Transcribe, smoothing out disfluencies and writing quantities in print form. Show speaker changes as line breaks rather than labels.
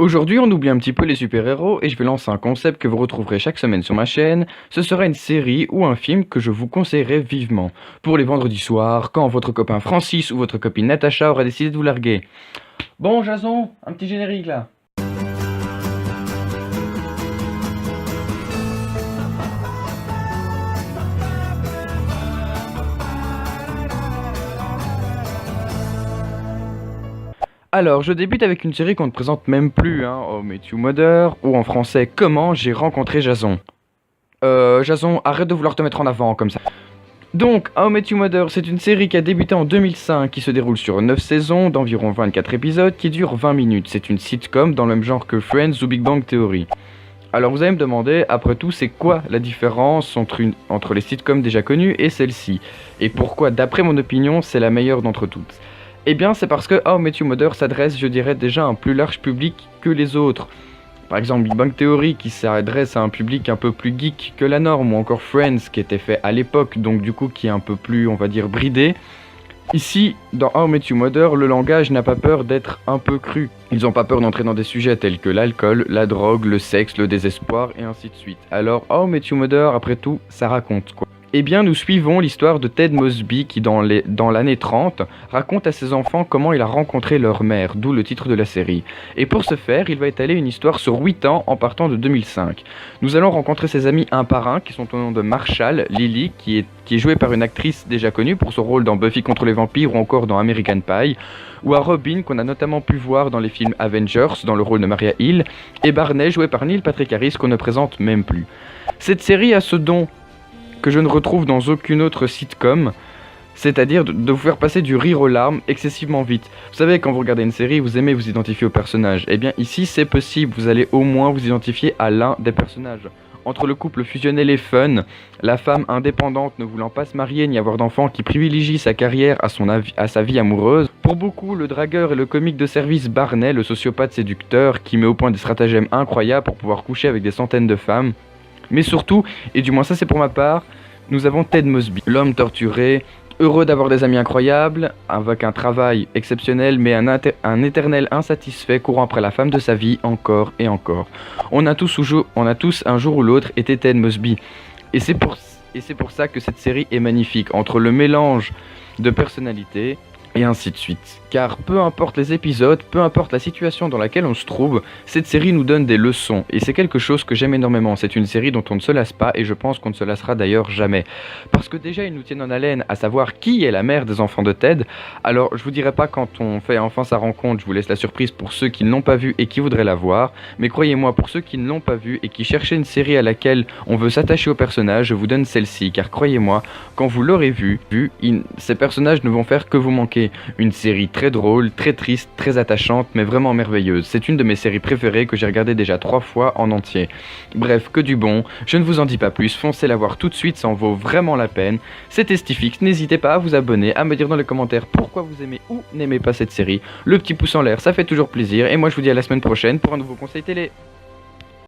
Aujourd'hui, on oublie un petit peu les super-héros et je vais lancer un concept que vous retrouverez chaque semaine sur ma chaîne. Ce sera une série ou un film que je vous conseillerais vivement. Pour les vendredis soirs, quand votre copain Francis ou votre copine Natacha aura décidé de vous larguer. Bon, Jason, un petit générique là. Alors, je débute avec une série qu'on ne présente même plus, How I Met Your Mother, ou en français, Comment j'ai rencontré Jason. Jason, arrête de vouloir te mettre en avant comme ça. Donc, How I Met Your Mother, c'est une série qui a débuté en 2005, qui se déroule sur 9 saisons, d'environ 24 épisodes, qui dure 20 minutes. C'est une sitcom dans le même genre que Friends ou Big Bang Theory. Alors vous allez me demander, après tout, c'est quoi la différence entre les sitcoms déjà connues et celle-ci? Et pourquoi, d'après mon opinion, c'est la meilleure d'entre toutes? Eh bien, c'est parce que How I Met Your Mother s'adresse, je dirais, déjà à un plus large public que les autres. Par exemple, Big Bang Theory qui s'adresse à un public un peu plus geek que la norme, ou encore Friends qui était fait à l'époque, donc du coup qui est un peu plus, on va dire, bridé. Ici, dans How I Met Your Mother, le langage n'a pas peur d'être un peu cru. Ils n'ont pas peur d'entrer dans des sujets tels que l'alcool, la drogue, le sexe, le désespoir et ainsi de suite. Alors, How I Met Your Mother, après tout, ça raconte quoi? Eh bien, nous suivons l'histoire de Ted Mosby qui, dans l'année 30, raconte à ses enfants comment il a rencontré leur mère, d'où le titre de la série. Et pour ce faire, il va étaler une histoire sur 8 ans en partant de 2005. Nous allons rencontrer ses amis un par un qui sont au nom de Marshall, Lily, qui est jouée par une actrice déjà connue pour son rôle dans Buffy contre les vampires ou encore dans American Pie, ou à Robin qu'on a notamment pu voir dans les films Avengers dans le rôle de Maria Hill, et Barney joué par Neil Patrick Harris qu'on ne présente même plus. Cette série a ce don que je ne retrouve dans aucune autre sitcom, c'est-à-dire de vous faire passer du rire aux larmes excessivement vite. Vous savez, quand vous regardez une série, vous aimez vous identifier au personnage. Eh bien ici c'est possible, vous allez au moins vous identifier à l'un des personnages. Entre le couple fusionnel et fun, la femme indépendante ne voulant pas se marier ni avoir d'enfants qui privilégie sa carrière à sa vie amoureuse. Pour beaucoup, le dragueur et le comique de service Barney, le sociopathe séducteur qui met au point des stratagèmes incroyables pour pouvoir coucher avec des centaines de femmes. Mais surtout, et du moins ça c'est pour ma part, nous avons Ted Mosby, l'homme torturé, heureux d'avoir des amis incroyables, avec un travail exceptionnel mais un éternel insatisfait courant après la femme de sa vie encore et encore. On a tous un jour ou l'autre été Ted Mosby. Et c'est pour ça que cette série est magnifique, entre le mélange de personnalités et ainsi de suite. Car peu importe les épisodes, peu importe la situation dans laquelle on se trouve, cette série nous donne des leçons. Et c'est quelque chose que j'aime énormément. C'est une série dont on ne se lasse pas et je pense qu'on ne se lassera d'ailleurs jamais. Parce que déjà ils nous tiennent en haleine à savoir qui est la mère des enfants de Ted. Alors je vous dirai pas quand on fait enfin sa rencontre, je vous laisse la surprise pour ceux qui ne l'ont pas vue et qui voudraient la voir. Mais croyez-moi, pour ceux qui ne l'ont pas vue et qui cherchaient une série à laquelle on veut s'attacher aux personnages, je vous donne celle-ci. Car croyez-moi, quand vous l'aurez vue, ces personnages ne vont faire que vous manquer. Une série très drôle, très triste, très attachante, mais vraiment merveilleuse. C'est une de mes séries préférées que j'ai regardée déjà 3 fois en entier. Bref, que du bon, je ne vous en dis pas plus, foncez la voir tout de suite, ça en vaut vraiment la peine. C'était Stifix, n'hésitez pas à vous abonner, à me dire dans les commentaires pourquoi vous aimez ou n'aimez pas cette série. Le petit pouce en l'air, ça fait toujours plaisir, et moi je vous dis à la semaine prochaine pour un nouveau conseil télé.